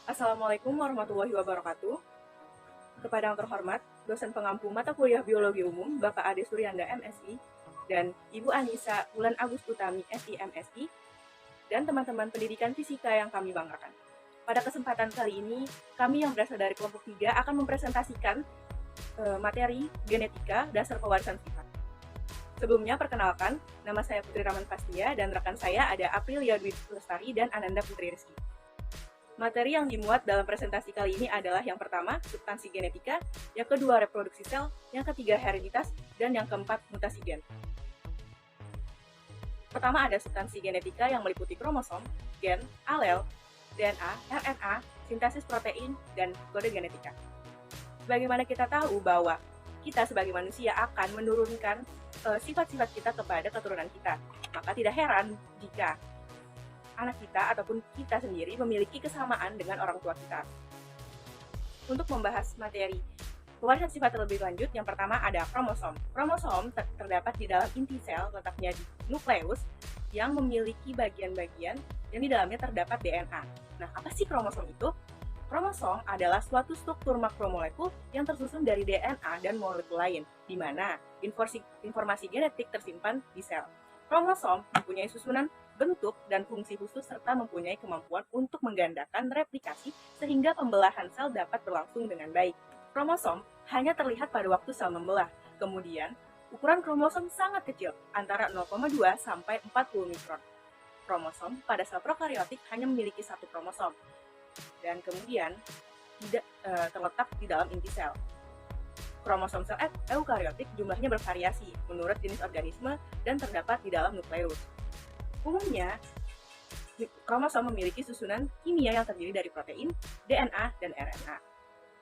Assalamualaikum warahmatullahi wabarakatuh. Kepada yang terhormat, dosen pengampu mata kuliah Biologi Umum, Bapak Ade Suryanda, MSI, dan Ibu Anissa Wulan Agus Utami, SI MSI, dan teman-teman pendidikan fisika yang kami banggakan. Pada kesempatan kali ini, kami yang berasal dari kelompok 3 akan mempresentasikan materi genetika dasar pewarisan sifat. Sebelumnya, perkenalkan, nama saya Putri Raman Fastia, dan rekan saya ada Aprilia Dwi Lestari dan Ananda Putri Rizky. Materi yang dimuat dalam presentasi kali ini adalah yang pertama, substansi genetika, yang kedua, reproduksi sel, yang ketiga, hereditas, dan yang keempat, mutasi gen. Pertama ada substansi genetika yang meliputi kromosom, gen, alel, DNA, RNA, sintesis protein, dan kode genetika. Sebagaimana kita tahu bahwa kita sebagai manusia akan menurunkan sifat-sifat kita kepada keturunan kita. Maka tidak heran jika anak kita ataupun kita sendiri memiliki kesamaan dengan orang tua kita. Untuk membahas materi pewarisan sifat terlebih lanjut, yang pertama ada kromosom. Kromosom terdapat di dalam inti sel, letaknya di nukleus, yang memiliki bagian-bagian yang di dalamnya terdapat DNA. Nah, apa sih kromosom itu? Kromosom adalah suatu struktur makromolekul yang tersusun dari DNA dan molekul lain, di mana informasi genetik tersimpan di sel. Kromosom mempunyai susunan bentuk dan fungsi khusus serta mempunyai kemampuan untuk menggandakan replikasi sehingga pembelahan sel dapat berlangsung dengan baik. Kromosom hanya terlihat pada waktu sel membelah. Kemudian, ukuran kromosom sangat kecil, antara 0,2 sampai 40 mikron. Kromosom pada sel prokariotik hanya memiliki satu kromosom dan kemudian tidak terletak di dalam inti sel. Kromosom sel eukariotik jumlahnya bervariasi menurut jenis organisme dan terdapat di dalam nukleus. Umumnya, kromosom memiliki susunan kimia yang terdiri dari protein, DNA, dan RNA.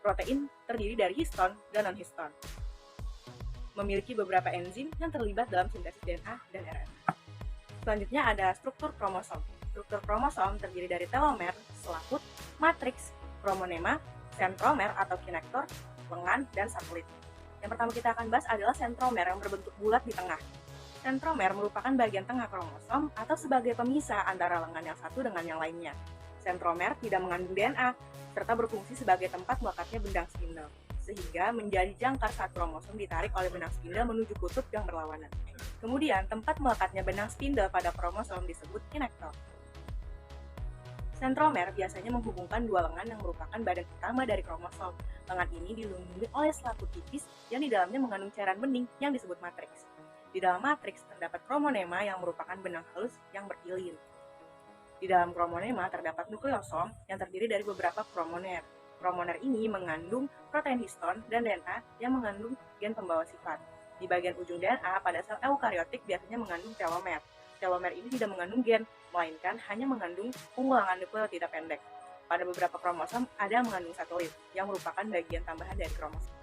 Protein terdiri dari histon dan non-histon. Memiliki beberapa enzim yang terlibat dalam sintesis DNA dan RNA. Selanjutnya ada struktur kromosom. Struktur kromosom terdiri dari telomer, selaput, matriks, kromonema, sentromer atau kinektor, lengan, dan satelit. Yang pertama kita akan bahas adalah sentromer yang berbentuk bulat di tengah. Sentromer merupakan bagian tengah kromosom atau sebagai pemisah antara lengan yang satu dengan yang lainnya. Sentromer tidak mengandung DNA, serta berfungsi sebagai tempat melekatnya benang spindle, sehingga menjadi jangkar saat kromosom ditarik oleh benang spindle menuju kutub yang berlawanan. Kemudian, tempat melekatnya benang spindle pada kromosom disebut kinektor. Sentromer biasanya menghubungkan dua lengan yang merupakan badan utama dari kromosom. Lengan ini dilindungi oleh selaput tipis yang di dalamnya mengandung cairan bening yang disebut matriks. Di dalam matriks terdapat kromonema yang merupakan benang halus yang berlilin. Di dalam kromonema terdapat nukleosom yang terdiri dari beberapa kromoner. Kromoner ini mengandung protein histon dan DNA yang mengandung gen pembawa sifat. Di bagian ujung DNA pada sel eukariotik biasanya mengandung telomer. Telomer ini tidak mengandung gen, melainkan hanya mengandung pengulangan nukleotida pendek. Pada beberapa kromosom ada mengandung satelit yang merupakan bagian tambahan dari kromosom.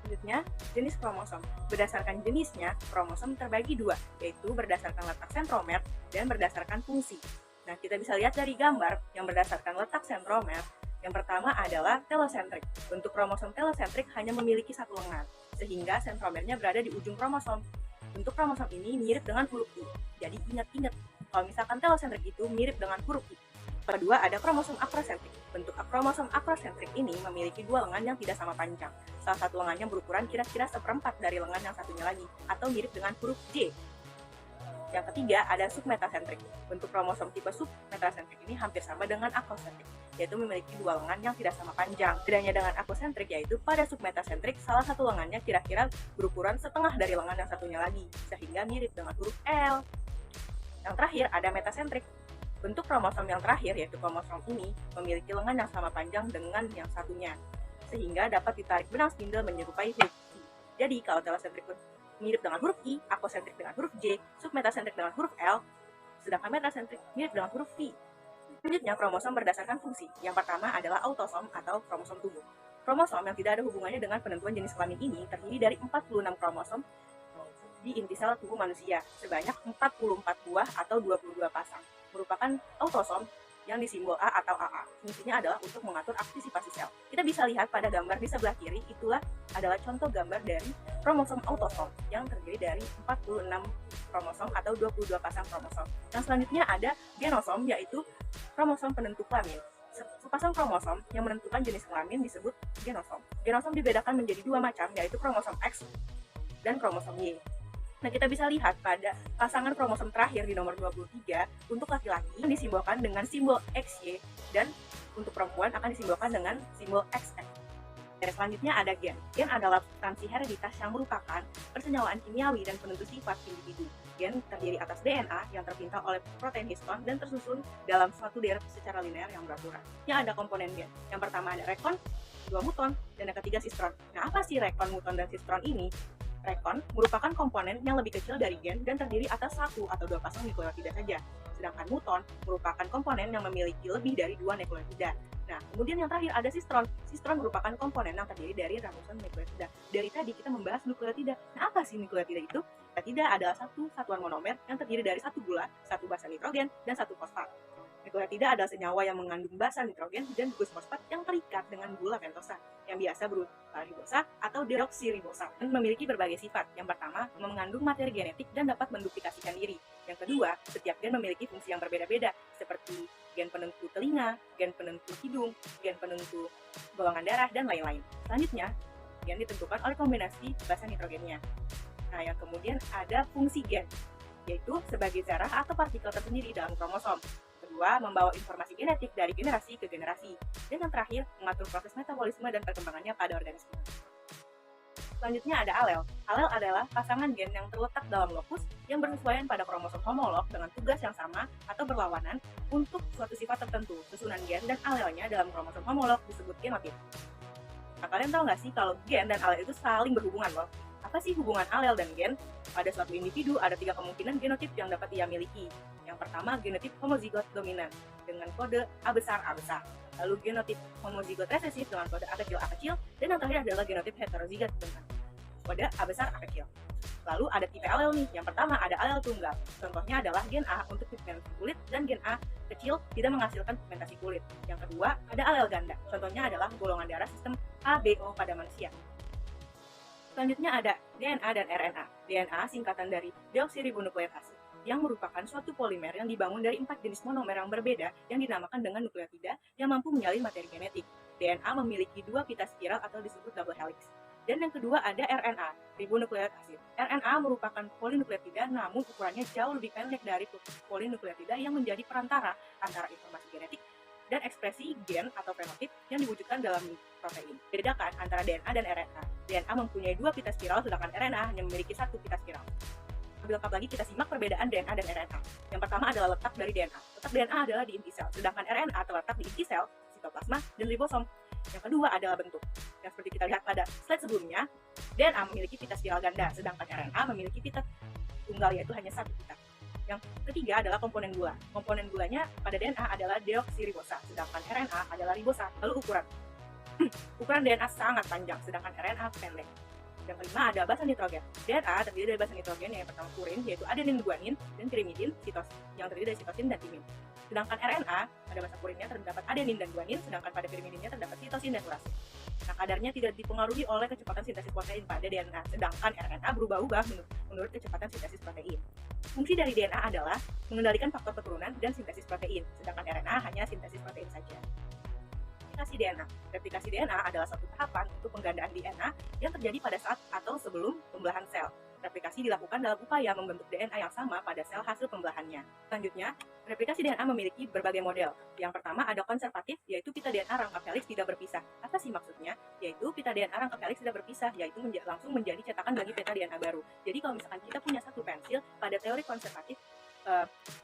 Selanjutnya, jenis kromosom. Berdasarkan jenisnya, kromosom terbagi dua, yaitu berdasarkan letak sentromer dan berdasarkan fungsi. Nah, kita bisa lihat dari gambar yang berdasarkan letak sentromer. Yang pertama adalah telosentrik. Bentuk kromosom telosentrik hanya memiliki satu lengan, sehingga sentromernya berada di ujung kromosom. Bentuk kromosom ini mirip dengan huruf I. Jadi ingat-ingat, kalau misalkan telosentrik itu mirip dengan huruf I. Kedua ada kromosom akrosentrik. Bentuk kromosom akrosentrik ini memiliki dua lengan yang tidak sama panjang. Salah satu lengannya berukuran kira-kira seperempat dari lengan yang satunya lagi, atau mirip dengan huruf J. Yang ketiga ada submetasentrik. Bentuk kromosom tipe submetasentrik ini hampir sama dengan akrosentrik, yaitu memiliki dua lengan yang tidak sama panjang. Bedanya dengan akrosentrik yaitu pada submetasentrik salah satu lengannya kira-kira berukuran setengah dari lengan yang satunya lagi, sehingga mirip dengan huruf L. Yang terakhir ada metasentrik. Bentuk kromosom yang terakhir, yaitu kromosom ini, memiliki lengan yang sama panjang dengan yang satunya, sehingga dapat ditarik benang spindle menyerupai huruf I. Jadi, kalau telosentrik mirip dengan huruf I, akrosentrik dengan huruf J, submetasentrik dengan huruf L, sedangkan metasentrik mirip dengan huruf V. Selanjutnya, kromosom berdasarkan fungsi. Yang pertama adalah autosom atau kromosom tubuh. Kromosom yang tidak ada hubungannya dengan penentuan jenis kelamin ini terdiri dari 46 kromosom di inti sel tubuh manusia, sebanyak 44 buah atau 22 pasang. Merupakan autosom yang disimbol A atau AA. Fungsinya adalah untuk mengatur aktivasi sel. Kita bisa lihat pada gambar di sebelah kiri, itulah adalah contoh gambar dari kromosom autosom yang terdiri dari 46 kromosom atau 22 pasang kromosom. Yang selanjutnya ada genosom, yaitu kromosom penentu kelamin. Sepasang kromosom yang menentukan jenis kelamin disebut genosom. Genosom dibedakan menjadi dua macam, yaitu kromosom X dan kromosom Y. Nah, kita bisa lihat pada pasangan kromosom terakhir di nomor 23, untuk laki-laki disimbolkan dengan simbol XY, dan untuk perempuan akan disimbolkan dengan simbol XX. Selanjutnya ada gen. Gen adalah substansi hereditas yang merupakan persenyawaan kimiawi dan penentu sifat individu. Gen terdiri atas DNA yang terpintal oleh protein histon dan tersusun dalam suatu deret secara linear yang beraturan. Yang ada komponen gen. Yang pertama ada rekon, dua muton, dan yang ketiga sistron. Nah, apa sih rekon, muton, dan sistron ini? Rekon merupakan komponen yang lebih kecil dari gen dan terdiri atas satu atau dua pasang nukleotida saja. Sedangkan muton merupakan komponen yang memiliki lebih dari dua nukleotida. Nah, kemudian yang terakhir ada sistron. Sistron merupakan komponen yang terdiri dari ratusan nukleotida. Dari tadi kita membahas nukleotida. Nah, apa sih nukleotida itu? Nukleotida adalah satu satuan monomer yang terdiri dari satu gula, satu basa nitrogen, dan satu fosfat. Nukleotida adalah senyawa yang mengandung basa nitrogen dan gugus fosfat yang terikat dengan gula pentosa, yang biasa berupa ribosa atau deoksiribosa, dan memiliki berbagai sifat. Yang pertama, mengandung materi genetik dan dapat menduplikasikan diri. Yang kedua, setiap gen memiliki fungsi yang berbeda-beda, seperti gen penentu telinga, gen penentu hidung, gen penentu golongan darah, dan lain-lain. Selanjutnya, gen ditentukan oleh kombinasi basa nitrogennya. Nah, yang kemudian ada fungsi gen, yaitu sebagai zarah atau partikel tersendiri dalam kromosom. Kedua, membawa informasi genetik dari generasi ke generasi. Dan yang terakhir, mengatur proses metabolisme dan perkembangannya pada organisme. Selanjutnya ada alel. Alel adalah pasangan gen yang terletak dalam lokus yang bersesuaian pada kromosom homolog dengan tugas yang sama atau berlawanan untuk suatu sifat tertentu. Susunan gen dan alelnya dalam kromosom homolog disebut genotip. Nah, kalian tahu nggak sih kalau gen dan alel itu saling berhubungan loh? Apa sih hubungan alel dan gen? Pada suatu individu ada 3 kemungkinan genotip yang dapat ia miliki. Yang pertama, genotip homozigot dominan dengan kode A besar A besar. Lalu genotip homozigot resesif dengan kode A kecil, dan yang terakhir adalah genotip heterozigot dengan kode A besar A kecil. Lalu ada tipe alel nih. Yang pertama ada alel tunggal. Contohnya adalah gen A untuk pigmentasi kulit dan gen A kecil tidak menghasilkan pigmentasi kulit. Yang kedua ada alel ganda. Contohnya adalah golongan darah sistem ABO pada manusia. Selanjutnya ada DNA dan RNA. DNA singkatan dari deoksiribonukleat asid, yang merupakan suatu polimer yang dibangun dari 4 jenis monomer yang berbeda yang dinamakan dengan nukleotida yang mampu menyalin materi genetik. DNA memiliki 2 pita spiral atau disebut double helix. Dan yang kedua ada RNA, ribonukleat asid. RNA merupakan polinukleotida namun ukurannya jauh lebih pendek dari polinukleotida yang menjadi perantara antara informasi genetik dan ekspresi gen atau fenotip yang diwujudkan dalam protein. Bedakan antara DNA dan RNA. DNA mempunyai 2 pita spiral sedangkan RNA hanya memiliki 1 pita spiral. Lebih lengkap lagi kita simak perbedaan DNA dan RNA. Yang pertama adalah letak dari DNA. Letak DNA adalah di inti sel, sedangkan RNA terletak di inti sel, sitoplasma, dan ribosom. Yang kedua adalah bentuk. Yang seperti kita lihat pada slide sebelumnya, DNA memiliki pita spiral ganda, sedangkan RNA memiliki pita tunggal yaitu hanya 1 pita. Yang ketiga adalah komponen gula. Komponen gulanya pada DNA adalah deoksiribosa, sedangkan RNA adalah ribosa. Lalu ukuran. Ukuran DNA sangat panjang, sedangkan RNA pendek. Yang kelima ada basa nitrogen. DNA terdiri dari basa nitrogen yang pertama purin, yaitu adenin, guanin, dan pirimidin, yang terdiri dari sitosin dan timin. Sedangkan RNA, pada basa purinnya terdapat adenin dan guanin, sedangkan pada pirimidinnya terdapat sitosin dan urasin. Nah, kadarnya tidak dipengaruhi oleh kecepatan sintesis protein pada DNA, sedangkan RNA berubah-ubah menurut kecepatan sintesis protein. Fungsi dari DNA adalah mengendalikan faktor keturunan dan sintesis protein, sedangkan RNA hanya sintesis protein saja. Replikasi DNA. Replikasi DNA adalah suatu tahapan untuk penggandaan DNA yang terjadi pada saat atau sebelum pembelahan sel. Replikasi dilakukan dalam upaya membentuk DNA yang sama pada sel hasil pembelahannya. Selanjutnya, replikasi DNA memiliki berbagai model. Yang pertama ada konservatif, yaitu pita DNA rangkap helix tidak berpisah. Apa sih maksudnya? Yaitu pita DNA rangkap helix tidak berpisah, yaitu langsung menjadi cetakan bagi pita DNA baru. Jadi kalau misalkan kita punya satu pensil, pada teori konservatif,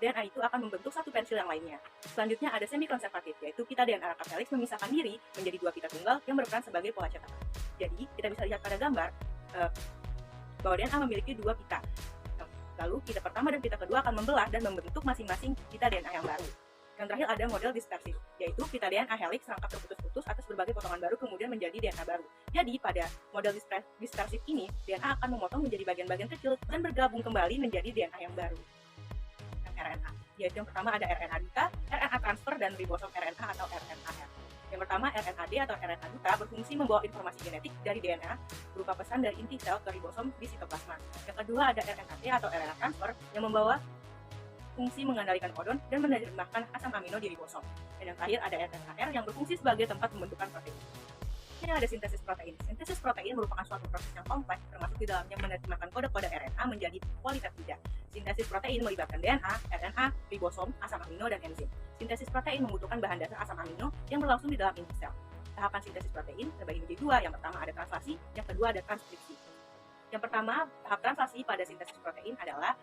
DNA itu akan membentuk satu pensil yang lainnya. Selanjutnya ada semi-konservatif, yaitu pita DNA rangkap helix memisahkan diri menjadi 2 pita tunggal yang berperan sebagai pola cetakan. Jadi, kita bisa lihat pada gambar bahwa DNA memiliki 2 pita. Lalu, pita pertama dan pita kedua akan membelah dan membentuk masing-masing pita DNA yang baru. Yang terakhir ada model dispersif, yaitu pita DNA helix rangkap terputus-putus atas berbagai potongan baru kemudian menjadi DNA baru. Jadi, pada model dispersif ini, DNA akan memotong menjadi bagian-bagian kecil dan bergabung kembali menjadi DNA yang baru. RNA, yaitu yang pertama ada RNA duta, RNA transfer, dan ribosom RNA atau RNAR. Yang pertama RNAD atau RNA duta berfungsi membawa informasi genetik dari DNA berupa pesan dari inti sel ke ribosom di sitoplasma. Yang kedua ada RNAT atau RNA transfer yang membawa fungsi mengendalikan kodon dan menerjemahkan asam amino di ribosom. Dan yang terakhir ada RNAR yang berfungsi sebagai tempat pembentukan protein. Ini ada sintesis protein. Sintesis protein merupakan suatu proses yang kompleks, termasuk di dalamnya menerjemahkan kode-kode RNA menjadi polipeptida. Sintesis protein melibatkan DNA, RNA, ribosom, asam amino, dan enzim. Sintesis protein membutuhkan bahan dasar asam amino yang berlangsung di dalam inti sel. Tahapan sintesis protein terbagi menjadi dua. Yang pertama ada translasi, yang kedua ada transkripsi. Yang pertama, tahap translasi pada sintesis protein adalah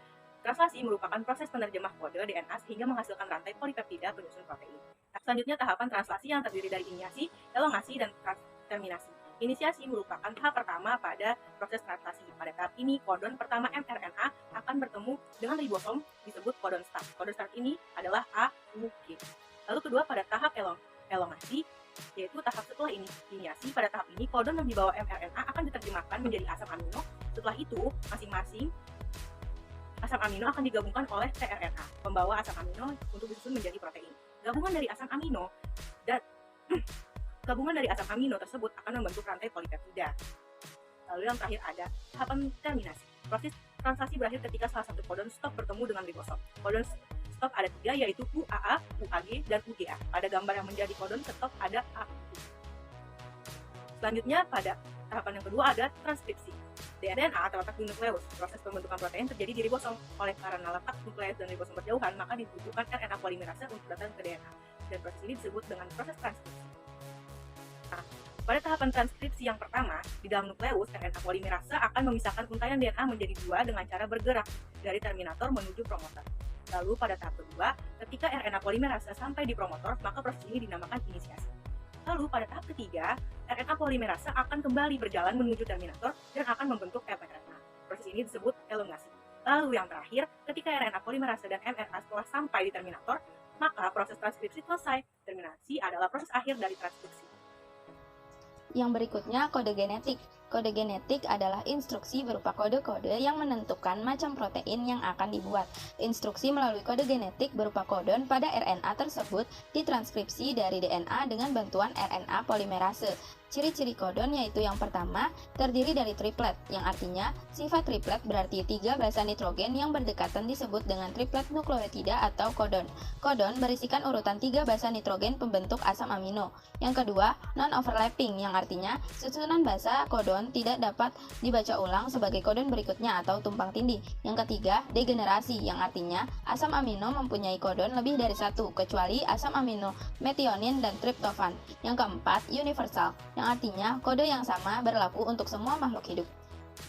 translasi merupakan proses penerjemah kode DNA sehingga menghasilkan rantai polipeptida penyusun protein. Selanjutnya tahapan translasi yang terdiri dari inisiasi, elongasi, dan terminasi. Inisiasi merupakan tahap pertama pada proses translasi. Pada tahap ini, kodon pertama mRNA akan bertemu dengan ribosom disebut kodon start. Kodon start ini adalah A, U, G. Lalu kedua pada tahap elongasi, yaitu tahap setelah inisiasi. Pada tahap ini, kodon yang dibawa mRNA akan diterjemahkan menjadi asam amino. Setelah itu, masing-masing asam amino akan digabungkan oleh tRNA, pembawa asam amino untuk disusun menjadi protein. Gabungan dari asam amino tersebut akan membentuk rantai polipeptida. Lalu yang terakhir ada tahapan terminasi. Proses translasi berakhir ketika salah satu kodon stop bertemu dengan ribosom. Kodon stop ada 3, yaitu UAA, UAG, dan UGA. Pada gambar yang menjadi kodon stop ada AU. Selanjutnya pada tahapan yang kedua ada transkripsi. DNA terletak di nukleus. Proses pembentukan protein terjadi di ribosom. Oleh karena letak nukleus dan ribosom berjauhan, maka dibutuhkan RNA polimerase untuk datang ke DNA. Dan proses ini disebut dengan proses transkripsi. Nah, pada tahapan transkripsi yang pertama, di dalam nukleus, RNA polimerase akan memisahkan untaian DNA menjadi 2 dengan cara bergerak dari terminator menuju promotor. Lalu pada tahap kedua, ketika RNA polimerase sampai di promotor, maka proses ini dinamakan inisiasi. Lalu pada tahap ketiga, RNA polimerase akan kembali berjalan menuju terminator dan akan membentuk mRNA. Proses ini disebut elongasi. Lalu yang terakhir, ketika RNA polimerase dan mRNA setelah sampai di terminator, maka proses transkripsi selesai. Terminasi adalah proses akhir dari transkripsi. Yang berikutnya kode genetik. Kode genetik adalah instruksi berupa kode-kode yang menentukan macam protein yang akan dibuat. Instruksi melalui kode genetik berupa kodon pada RNA tersebut ditranskripsi dari DNA dengan bantuan RNA polimerase. Ciri-ciri kodon yaitu yang pertama, terdiri dari triplet, yang artinya sifat triplet berarti 3 basa nitrogen yang berdekatan disebut dengan triplet nukleotida atau kodon. Kodon berisikan urutan 3 basa nitrogen pembentuk asam amino. Yang kedua, non-overlapping, yang artinya susunan basa kodon tidak dapat dibaca ulang sebagai kodon berikutnya atau tumpang tindih. Yang ketiga, degenerasi, yang artinya asam amino mempunyai kodon lebih dari 1, kecuali asam amino metionin dan triptofan. Yang keempat, universal, yang artinya kode yang sama berlaku untuk semua makhluk hidup.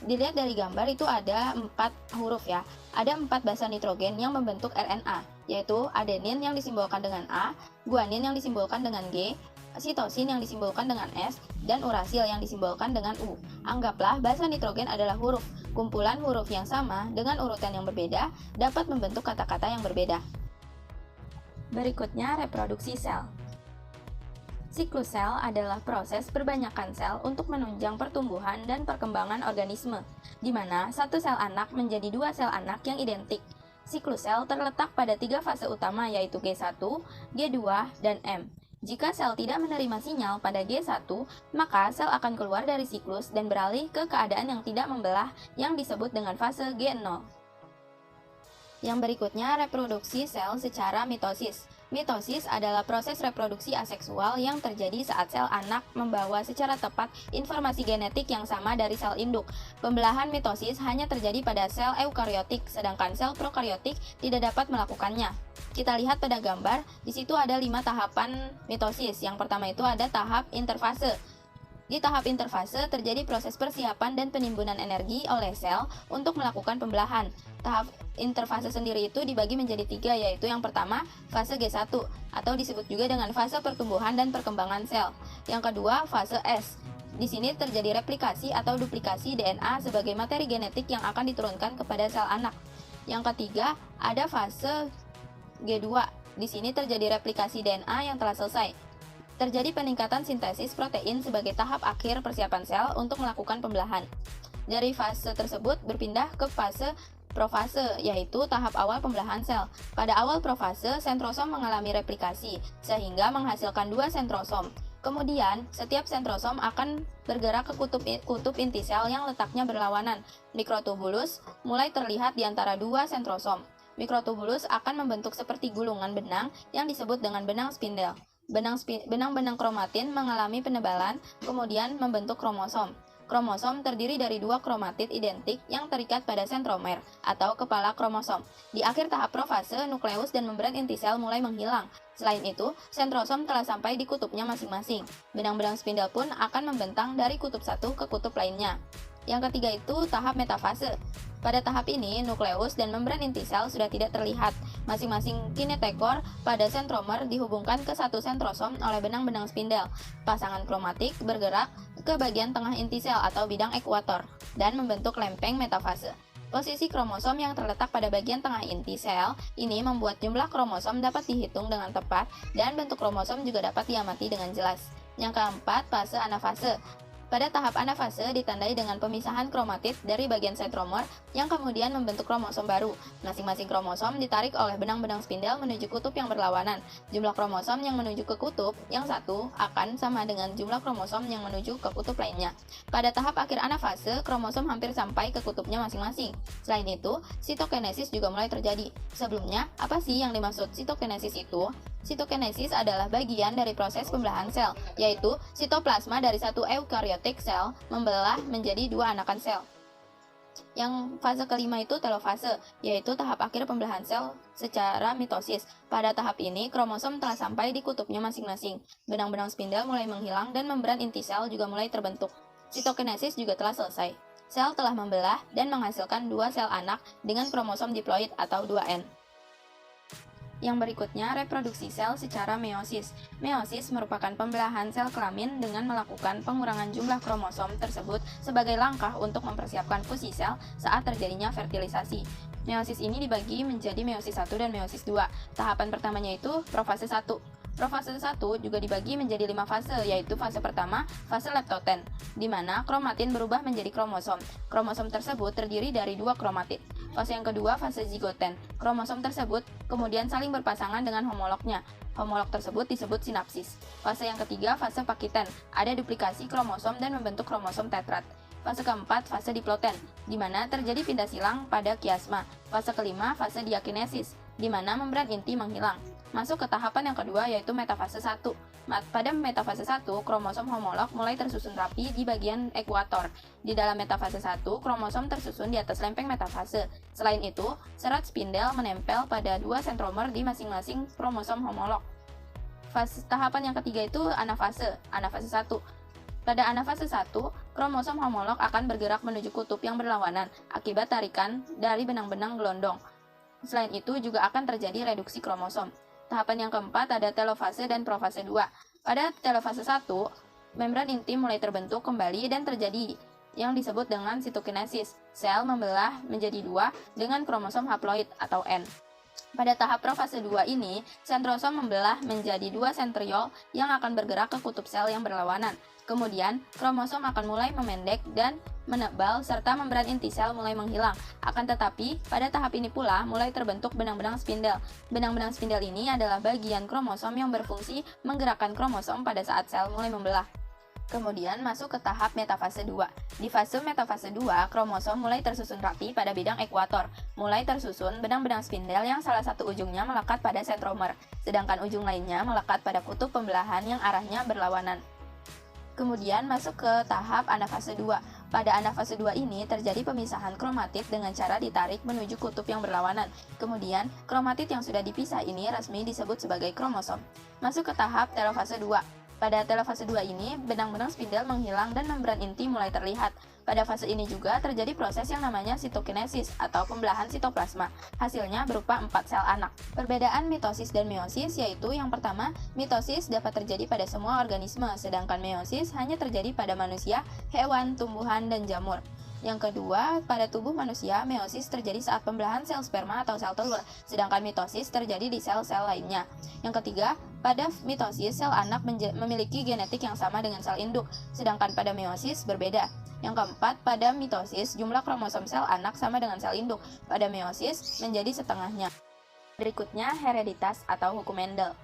Dilihat dari gambar itu ada 4 huruf ya. Ada 4 basa nitrogen yang membentuk RNA, yaitu adenin yang disimbolkan dengan A, guanin yang disimbolkan dengan G, sitosin yang disimbolkan dengan S, dan urasil yang disimbolkan dengan U. Anggaplah basa nitrogen adalah huruf. Kumpulan huruf yang sama dengan urutan yang berbeda dapat membentuk kata-kata yang berbeda. Berikutnya reproduksi sel. Siklus sel adalah proses perbanyakan sel untuk menunjang pertumbuhan dan perkembangan organisme, di mana satu sel anak menjadi 2 sel anak yang identik. Siklus sel terletak pada 3 fase utama yaitu G1, G2, dan M. Jika sel tidak menerima sinyal pada G1, maka sel akan keluar dari siklus dan beralih ke keadaan yang tidak membelah yang disebut dengan fase G0. Yang berikutnya reproduksi sel secara mitosis. Mitosis adalah proses reproduksi aseksual yang terjadi saat sel anak membawa secara tepat informasi genetik yang sama dari sel induk. Pembelahan mitosis hanya terjadi pada sel eukariotik, sedangkan sel prokariotik tidak dapat melakukannya. Kita lihat pada gambar, di situ ada 5 tahapan mitosis. Yang pertama itu ada tahap interfase. Di tahap interfase terjadi proses persiapan dan penimbunan energi oleh sel untuk melakukan pembelahan. Tahap interfase sendiri itu dibagi menjadi 3, yaitu yang pertama fase G1 atau disebut juga dengan fase pertumbuhan dan perkembangan sel. Yang kedua fase S. Di sini terjadi replikasi atau duplikasi DNA sebagai materi genetik yang akan diturunkan kepada sel anak. Yang ketiga ada fase G2. Di sini terjadi replikasi DNA yang telah selesai. Terjadi peningkatan sintesis protein sebagai tahap akhir persiapan sel untuk melakukan pembelahan. Dari fase tersebut berpindah ke fase profase, yaitu tahap awal pembelahan sel. Pada awal profase, sentrosom mengalami replikasi, sehingga menghasilkan 2 sentrosom. Kemudian, setiap sentrosom akan bergerak ke kutub inti sel yang letaknya berlawanan. Mikrotubulus mulai terlihat di antara 2 sentrosom. mikrotubulus akan membentuk seperti gulungan benang yang disebut dengan benang spindel. Benang-benang kromatin mengalami penebalan, kemudian membentuk kromosom. Kromosom terdiri dari dua kromatid identik yang terikat pada sentromer atau kepala kromosom. Di akhir tahap profase, nukleus dan membran inti sel mulai menghilang. Selain itu, sentrosom telah sampai di kutubnya masing-masing. Benang-benang spindel pun akan membentang dari kutub satu ke kutub lainnya. Yang ketiga itu tahap metafase. Pada tahap ini, nukleus dan membran inti sel sudah tidak terlihat. Masing-masing kinetekor pada sentromer dihubungkan ke satu sentrosom oleh benang-benang spindel. Pasangan kromatik bergerak ke bagian tengah inti sel atau bidang ekuator dan membentuk lempeng metafase. Posisi kromosom yang terletak pada bagian tengah inti sel ini membuat jumlah kromosom dapat dihitung dengan tepat dan bentuk kromosom juga dapat diamati dengan jelas. Yang keempat, fase anafase. Pada tahap anafase ditandai dengan pemisahan kromatid dari bagian sentromer yang kemudian membentuk kromosom baru. Masing-masing kromosom ditarik oleh benang-benang spindel menuju kutub yang berlawanan. Jumlah kromosom yang menuju ke kutub yang satu akan sama dengan jumlah kromosom yang menuju ke kutub lainnya. Pada tahap akhir anafase, kromosom hampir sampai ke kutubnya masing-masing. Selain itu, sitokinesis juga mulai terjadi. Sebelumnya, apa sih yang dimaksud sitokinesis itu? Sitokinesis adalah bagian dari proses pembelahan sel, yaitu sitoplasma dari satu eukariotik sel membelah menjadi dua anakan sel. Yang fase kelima itu telofase, yaitu tahap akhir pembelahan sel secara mitosis. Pada tahap ini, kromosom telah sampai di kutubnya masing-masing. Benang-benang spindel mulai menghilang dan membran inti sel juga mulai terbentuk. Sitokinesis juga telah selesai. Sel telah membelah dan menghasilkan dua sel anak dengan kromosom diploid atau 2N. Yang berikutnya, reproduksi sel secara meiosis. Meiosis merupakan pembelahan sel kelamin dengan melakukan pengurangan jumlah kromosom tersebut sebagai langkah untuk mempersiapkan fusi sel saat terjadinya fertilisasi. Meiosis ini dibagi menjadi meiosis 1 dan meiosis 2. Tahapan pertamanya itu profase 1. Profase 1 juga dibagi menjadi 5 fase, yaitu fase pertama, fase leptoten, di mana kromatin berubah menjadi kromosom. Kromosom tersebut terdiri dari dua kromatid. Fase yang kedua, fase zigoten. Kromosom tersebut kemudian saling berpasangan dengan homolognya. Homolog tersebut disebut sinapsis. Fase yang ketiga, fase pakiten. Ada duplikasi kromosom dan membentuk kromosom tetrat. Fase keempat, fase diploten, di mana terjadi pindah silang pada kiasma. Fase kelima, fase diakinesis, di mana membran inti menghilang. Masuk ke tahapan yang kedua, yaitu metafase 1. Pada metafase 1, kromosom homolog mulai tersusun rapi di bagian ekuator. Di dalam metafase 1, kromosom tersusun di atas lempeng metafase. Selain itu, serat spindel menempel pada dua sentromer di masing-masing kromosom homolog. Tahapan yang ketiga itu anafase 1. Pada anafase 1, kromosom homolog akan bergerak menuju kutub yang berlawanan akibat tarikan dari benang-benang gelondong. Selain itu, juga akan terjadi reduksi kromosom. Tahapan yang keempat ada telofase dan profase 2. Pada telofase 1, membran inti mulai terbentuk kembali dan terjadi yang disebut dengan sitokinesis. Sel membelah menjadi dua dengan kromosom haploid atau N. Pada tahap profase 2 ini, sentrosom membelah menjadi dua sentriol yang akan bergerak ke kutub sel yang berlawanan. Kemudian, kromosom akan mulai memendek dan menebal serta membran inti sel mulai menghilang. Akan tetapi, pada tahap ini pula mulai terbentuk benang-benang spindel. Benang-benang spindel ini adalah bagian kromosom yang berfungsi menggerakkan kromosom pada saat sel mulai membelah. Kemudian masuk ke tahap metafase 2. Di fase metafase 2, kromosom mulai tersusun rapi pada bidang ekuator. Mulai tersusun benang-benang spindel yang salah satu ujungnya melekat pada sentromer, sedangkan ujung lainnya melekat pada kutub pembelahan yang arahnya berlawanan. Kemudian masuk ke tahap anafase 2. Pada anafase 2 ini terjadi pemisahan kromatid dengan cara ditarik menuju kutub yang berlawanan. Kemudian, kromatid yang sudah dipisah ini resmi disebut sebagai kromosom. Masuk ke tahap telofase 2. Pada telofase 2 ini, benang-benang spindel menghilang dan membran inti mulai terlihat. Pada fase ini juga terjadi proses yang namanya sitokinesis atau pembelahan sitoplasma. Hasilnya berupa 4 sel anak. Perbedaan mitosis dan meiosis yaitu yang pertama, mitosis dapat terjadi pada semua organisme, sedangkan meiosis hanya terjadi pada manusia, hewan, tumbuhan, dan jamur. Yang kedua, pada tubuh manusia, meiosis terjadi saat pembelahan sel sperma atau sel telur, sedangkan mitosis terjadi di sel-sel lainnya. Yang ketiga, pada mitosis, sel anak memiliki genetik yang sama dengan sel induk, sedangkan pada meiosis berbeda. Yang keempat, pada mitosis, jumlah kromosom sel anak sama dengan sel induk, pada meiosis menjadi setengahnya. Berikutnya, hereditas atau hukum Mendel.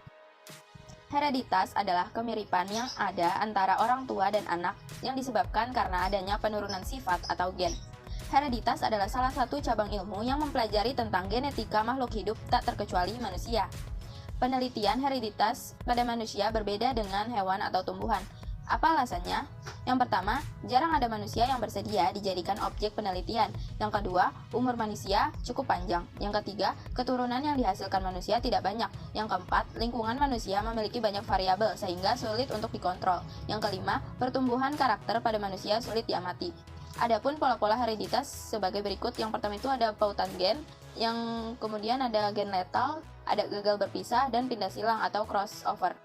Hereditas adalah kemiripan yang ada antara orang tua dan anak yang disebabkan karena adanya penurunan sifat atau gen. Hereditas adalah salah satu cabang ilmu yang mempelajari tentang genetika makhluk hidup tak terkecuali manusia. Penelitian hereditas pada manusia berbeda dengan hewan atau tumbuhan. Apa alasannya? Yang pertama, jarang ada manusia yang bersedia dijadikan objek penelitian. Yang kedua, umur manusia cukup panjang. Yang ketiga, keturunan yang dihasilkan manusia tidak banyak. Yang keempat, lingkungan manusia memiliki banyak variabel sehingga sulit untuk dikontrol. Yang kelima, pertumbuhan karakter pada manusia sulit diamati. Adapun pola-pola hereditas sebagai berikut. Yang pertama itu ada pautan gen, yang kemudian ada gen letal, ada gagal berpisah, dan pindah silang atau crossover.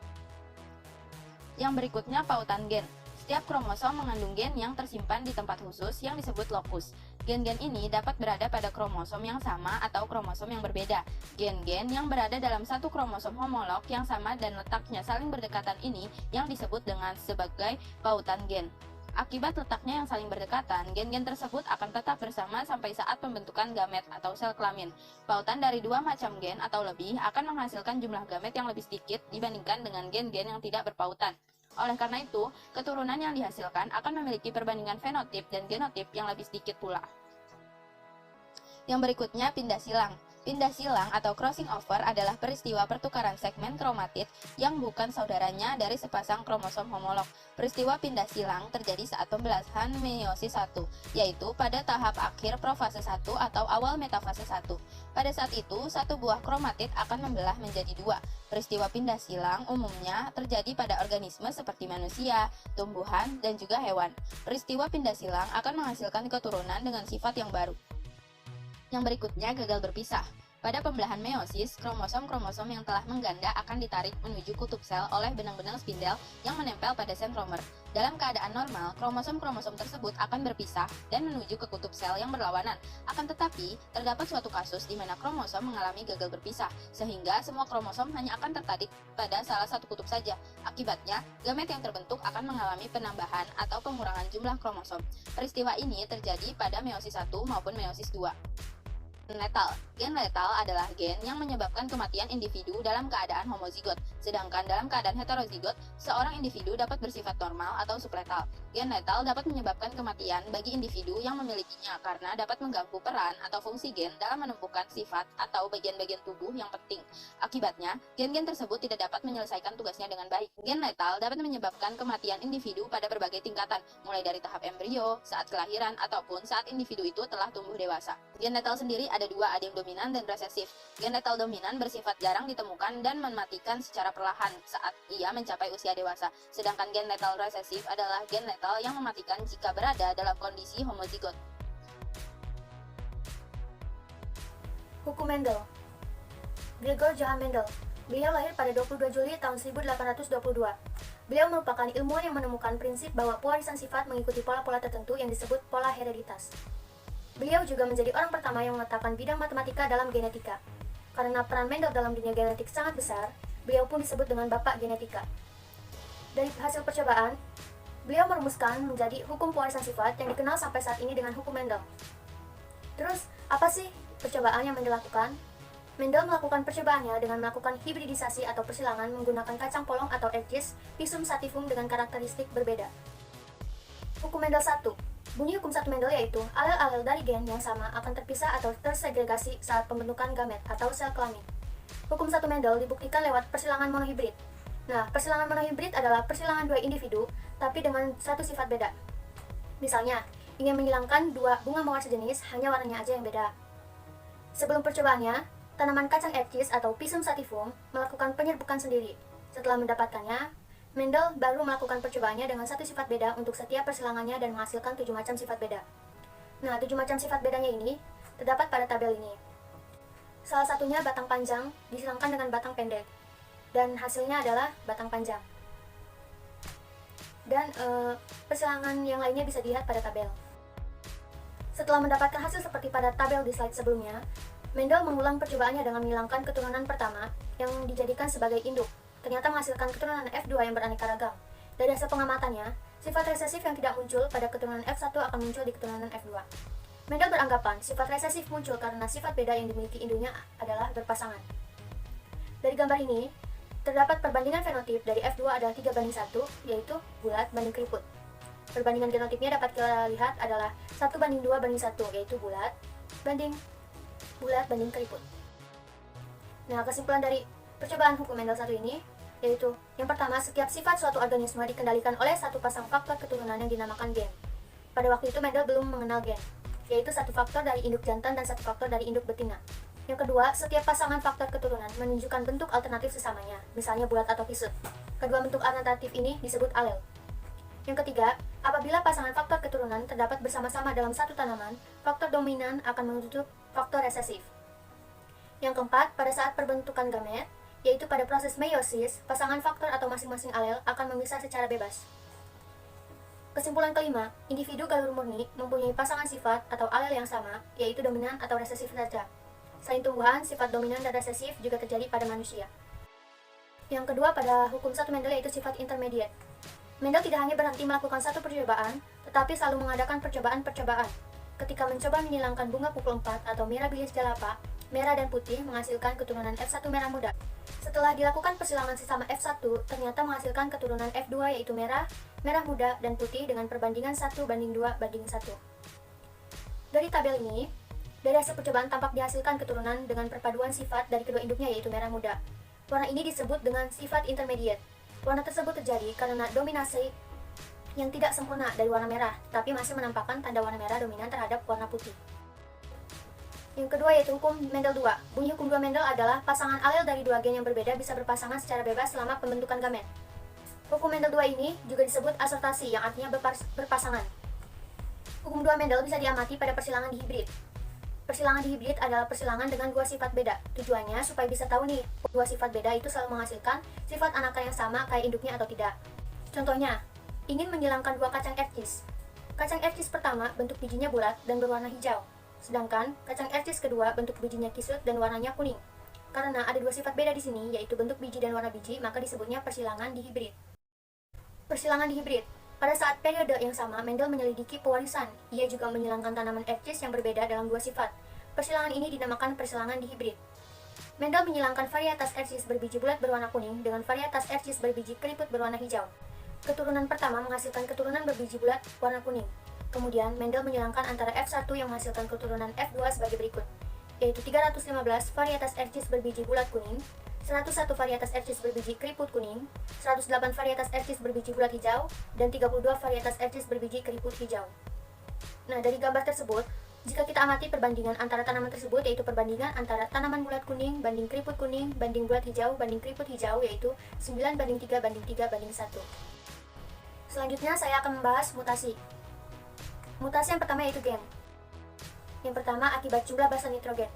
Yang berikutnya pautan gen. Setiap kromosom mengandung gen yang tersimpan di tempat khusus yang disebut lokus. Gen-gen ini dapat berada pada kromosom yang sama atau kromosom yang berbeda. Gen-gen yang berada dalam satu kromosom homolog yang sama dan letaknya saling berdekatan ini yang disebut dengan sebagai pautan gen. Akibat letaknya yang saling berdekatan, gen-gen tersebut akan tetap bersama sampai saat pembentukan gamet atau sel kelamin. Pautan dari dua macam gen atau lebih akan menghasilkan jumlah gamet yang lebih sedikit dibandingkan dengan gen-gen yang tidak berpautan. Oleh karena itu, keturunan yang dihasilkan akan memiliki perbandingan fenotip dan genotip yang lebih sedikit pula. Yang berikutnya, pindah silang. Pindah silang atau crossing over adalah peristiwa pertukaran segmen kromatid yang bukan saudaranya dari sepasang kromosom homolog. Peristiwa pindah silang terjadi saat pembelahan meiosis 1, yaitu pada tahap akhir profase 1 atau awal metafase 1. Pada saat itu, satu buah kromatid akan membelah menjadi dua. Peristiwa pindah silang umumnya terjadi pada organisme seperti manusia, tumbuhan, dan juga hewan. Peristiwa pindah silang akan menghasilkan keturunan dengan sifat yang baru. Yang berikutnya, gagal berpisah. Pada pembelahan meiosis, kromosom-kromosom yang telah mengganda akan ditarik menuju kutub sel oleh benang-benang spindel yang menempel pada sentromer. Dalam keadaan normal, kromosom-kromosom tersebut akan berpisah dan menuju ke kutub sel yang berlawanan. Akan tetapi, terdapat suatu kasus di mana kromosom mengalami gagal berpisah, sehingga semua kromosom hanya akan tertarik pada salah satu kutub saja. Akibatnya, gamet yang terbentuk akan mengalami penambahan atau pengurangan jumlah kromosom. Peristiwa ini terjadi pada meiosis 1 maupun meiosis 2. Letal. Gen letal adalah gen yang menyebabkan kematian individu dalam keadaan homozigot, sedangkan dalam keadaan heterozigot, seorang individu dapat bersifat normal atau subletal. Gen letal dapat menyebabkan kematian bagi individu yang memilikinya karena dapat mengganggu peran atau fungsi gen dalam menentukan sifat atau bagian-bagian tubuh yang penting. Akibatnya, gen-gen tersebut tidak dapat menyelesaikan tugasnya dengan baik. Gen letal dapat menyebabkan kematian individu pada berbagai tingkatan, mulai dari tahap embrio, saat kelahiran, ataupun saat individu itu telah tumbuh dewasa. Gen letal sendiri ada dua, ada yang dominan dan resesif. Gen letal dominan bersifat jarang ditemukan dan mematikan secara perlahan saat ia mencapai usia dewasa. Sedangkan gen letal resesif adalah gen letal yang mematikan jika berada dalam kondisi homozigot. Hukum Mendel. Gregor Johann Mendel. Beliau lahir pada 22 Juli tahun 1822. Beliau merupakan ilmuwan yang menemukan prinsip bahwa pewarisan sifat mengikuti pola-pola tertentu yang disebut pola hereditas. Beliau juga menjadi orang pertama yang meletakkan bidang matematika dalam genetika. Karena peran Mendel dalam dunia genetik sangat besar, beliau pun disebut dengan Bapak Genetika. Dari hasil percobaan, beliau merumuskan menjadi hukum pewarisan sifat yang dikenal sampai saat ini dengan hukum Mendel. Terus, apa sih percobaan yang Mendel lakukan? Mendel melakukan percobaannya dengan melakukan hibridisasi atau persilangan menggunakan kacang polong atau Erbjes, Pisum sativum dengan karakteristik berbeda. Hukum Mendel 1. Bunyi hukum 1 Mendel yaitu, alel-alel dari gen yang sama akan terpisah atau tersegregasi saat pembentukan gamet atau sel kelamin. Hukum 1 Mendel dibuktikan lewat persilangan monohibrid. Nah, persilangan monohibrid adalah persilangan dua individu, tapi dengan satu sifat beda. Misalnya, ingin menghilangkan dua bunga mawar sejenis, hanya warnanya aja yang beda. Sebelum percobaannya, tanaman kacang Erbjes atau Pisum sativum melakukan penyerbukan sendiri. Setelah mendapatkannya, Mendel baru melakukan percobaannya dengan satu sifat beda untuk setiap persilangannya dan menghasilkan 7 macam sifat beda. Nah, 7 macam sifat bedanya ini terdapat pada tabel ini. Salah satunya batang panjang disilangkan dengan batang pendek, dan hasilnya adalah batang panjang. Dan persilangan yang lainnya bisa dilihat pada tabel. Setelah mendapatkan hasil seperti pada tabel di slide sebelumnya, Mendel mengulang percobaannya dengan menghilangkan keturunan pertama yang dijadikan sebagai induk. Ternyata menghasilkan keturunan F2 yang beraneka ragam. Dari hasil pengamatannya, sifat resesif yang tidak muncul pada keturunan F1 akan muncul di keturunan F2. Mendel beranggapan sifat resesif muncul karena sifat beda yang dimiliki induknya adalah berpasangan. Dari gambar ini, terdapat perbandingan fenotip dari F2 adalah 3:1, yaitu bulat banding keriput. Perbandingan genotipnya dapat kita lihat adalah 1:2:1, yaitu bulat banding keriput. Nah, kesimpulan dari percobaan hukum Mendel 1 ini yaitu yang pertama, setiap sifat suatu organisme dikendalikan oleh satu pasang faktor keturunan yang dinamakan gen. Pada waktu itu Mendel belum mengenal gen, yaitu satu faktor dari induk jantan dan satu faktor dari induk betina. Yang kedua, setiap pasangan faktor keturunan menunjukkan bentuk alternatif sesamanya, misalnya bulat atau kisut. Kedua bentuk alternatif ini disebut alel. Yang ketiga, apabila pasangan faktor keturunan terdapat bersama-sama dalam satu tanaman, faktor dominan akan menutup faktor resesif. Yang keempat, pada saat perbentukan gamet, yaitu pada proses meiosis, pasangan faktor atau masing-masing alel akan memisah secara bebas. Kesimpulan kelima, individu galur murni mempunyai pasangan sifat atau alel yang sama, yaitu dominan atau resesif saja. Selain tumbuhan, sifat dominan dan resesif juga terjadi pada manusia. Yang kedua, pada hukum 1 Mendel yaitu sifat intermediate. Mendel tidak hanya berhenti melakukan satu percobaan, tetapi selalu mengadakan percobaan-percobaan. Ketika mencoba menyilangkan bunga pukul 4 atau Mirabilis jalapa, merah dan putih menghasilkan keturunan F1 merah muda. Setelah dilakukan persilangan sesama F1, ternyata menghasilkan keturunan F2 yaitu merah, merah muda, dan putih dengan perbandingan 1:2:1. Dari tabel ini, dari hasil percobaan tampak dihasilkan keturunan dengan perpaduan sifat dari kedua induknya yaitu merah muda. Warna ini disebut dengan sifat intermediate. Warna tersebut terjadi karena dominasi yang tidak sempurna dari warna merah, tapi masih menampakkan tanda warna merah dominan terhadap warna putih. Yang kedua yaitu hukum Mendel 2. Bunyi hukum 2 Mendel adalah pasangan alel dari dua gen yang berbeda bisa berpasangan secara bebas selama pembentukan gamet. Hukum Mendel 2 ini juga disebut asortasi yang artinya berpasangan. Hukum 2 Mendel bisa diamati pada persilangan dihibrid. Persilangan dihibrid adalah persilangan dengan dua sifat beda. Tujuannya supaya bisa tahu nih, dua sifat beda itu selalu menghasilkan sifat anakan yang sama kayak induknya atau tidak. Contohnya, ingin menghilangkan dua kacang ercis. Kacang ercis pertama bentuk bijinya bulat dan berwarna hijau. Sedangkan kacang ercis kedua bentuk bijinya kisut dan warnanya kuning. Karena ada dua sifat beda di sini, yaitu bentuk biji dan warna biji, maka disebutnya persilangan dihibrid. Persilangan dihibrid. Pada saat periode yang sama, Mendel menyelidiki pewarisan. Ia juga menyilangkan tanaman ercis yang berbeda dalam dua sifat. Persilangan ini dinamakan persilangan dihibrid. Mendel menyilangkan varietas ercis berbiji bulat berwarna kuning dengan varietas ercis berbiji keriput berwarna hijau. Keturunan pertama menghasilkan keturunan berbiji bulat warna kuning. Kemudian, Mendel menyilangkan antara F1 yang menghasilkan keturunan F2 sebagai berikut, yaitu 315 varietas ercis berbiji bulat kuning, 101 varietas ercis berbiji keriput kuning, 108 varietas ercis berbiji bulat hijau, dan 32 varietas ercis berbiji keriput hijau. Nah, dari gambar tersebut, jika kita amati perbandingan antara tanaman tersebut, yaitu perbandingan antara tanaman bulat kuning banding keriput kuning banding bulat hijau banding keriput hijau, yaitu 9:3:3:1. Selanjutnya, saya akan membahas mutasi. Mutasi yang pertama yaitu gen. Yang pertama, akibat jumlah basa nitrogen.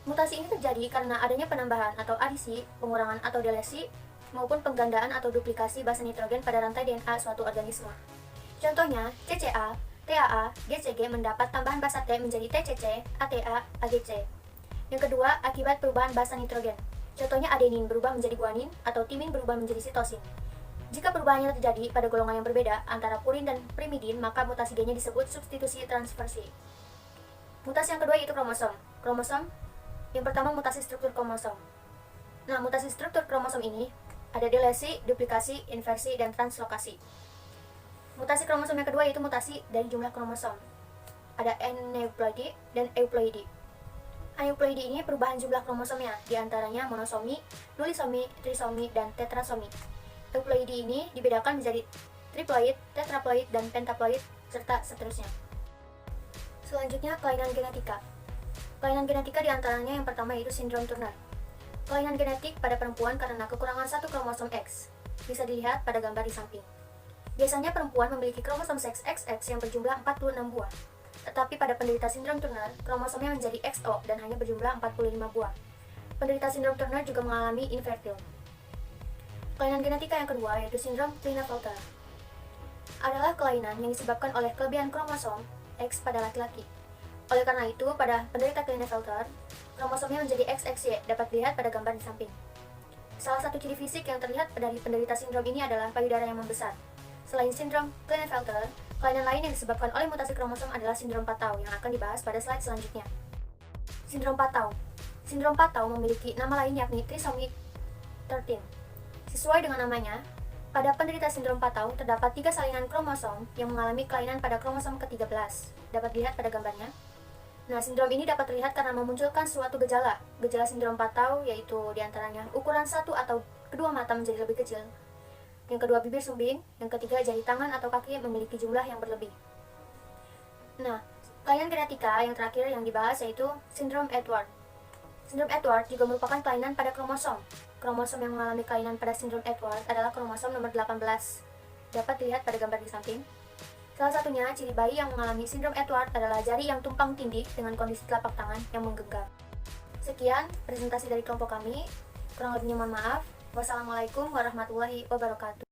Mutasi ini terjadi karena adanya penambahan atau adisi, pengurangan atau delesi, maupun penggandaan atau duplikasi basa nitrogen pada rantai DNA suatu organisme. Contohnya, CCA, TAA, GCG mendapat tambahan basa T menjadi TCC, ATA, AGC. Yang kedua, akibat perubahan basa nitrogen. Contohnya adenin berubah menjadi guanin atau timin berubah menjadi sitosin. Jika perubahannya terjadi pada golongan yang berbeda antara purin dan primidin, maka mutasi gennya disebut substitusi transversi. Mutasi yang kedua yaitu kromosom. Yang pertama, mutasi struktur kromosom. Nah, mutasi struktur kromosom ini ada delesi, duplikasi, inversi, dan translokasi. Mutasi kromosom yang kedua yaitu mutasi dari jumlah kromosom. Ada aneuploidi dan euploidi. Aneuploidi ini perubahan jumlah kromosomnya, diantaranya monosomi, nulisomi, trisomi, dan tetrasomi. Euploidi ini dibedakan menjadi triploid, tetraploid, dan pentaploid, serta seterusnya. Selanjutnya, kelainan genetika. Kelainan genetika diantaranya yang pertama yaitu sindrom Turner. Kelainan genetik pada perempuan karena kekurangan satu kromosom X. Bisa dilihat pada gambar di samping. Biasanya perempuan memiliki kromosom seks XX yang berjumlah 46 buah. Tetapi pada penderita sindrom Turner, kromosomnya menjadi XO dan hanya berjumlah 45 buah. Penderita sindrom Turner juga mengalami infertil. Kelainan genetika yang kedua yaitu sindrom Klinefelter. Adalah kelainan yang disebabkan oleh kelebihan kromosom X pada laki-laki. Oleh karena itu, pada penderita Klinefelter, kromosomnya menjadi XXY, dapat dilihat pada gambar di samping. Salah satu ciri fisik yang terlihat dari penderita sindrom ini adalah payudara yang membesar. Selain sindrom Klinefelter, kelainan lain yang disebabkan oleh mutasi kromosom adalah sindrom Patau yang akan dibahas pada slide selanjutnya. Sindrom Patau. Sindrom Patau memiliki nama lain yakni trisomy 13. Sesuai dengan namanya, Pada penderita sindrom Patau, terdapat 3 salinan kromosom yang mengalami kelainan pada kromosom ke-13. Dapat dilihat pada gambarnya. Nah, sindrom ini dapat terlihat karena memunculkan suatu gejala. Gejala sindrom Patau yaitu diantaranya ukuran satu atau kedua mata menjadi lebih kecil. Yang kedua, bibir sumbing. Yang ketiga, jari tangan atau kaki memiliki jumlah yang berlebih. Nah, kelainan genetika yang terakhir yang dibahas yaitu sindrom Edward. Sindrom Edward juga merupakan kelainan pada kromosom. Kromosom yang mengalami kelainan pada sindrom Edward adalah kromosom nomor 18. Dapat dilihat pada gambar di samping. Salah satunya, ciri bayi yang mengalami sindrom Edward adalah jari yang tumpang tindih dengan kondisi telapak tangan yang menggenggam. Sekian presentasi dari kelompok kami. Kurang lebihnya mohon maaf. Wassalamualaikum warahmatullahi wabarakatuh.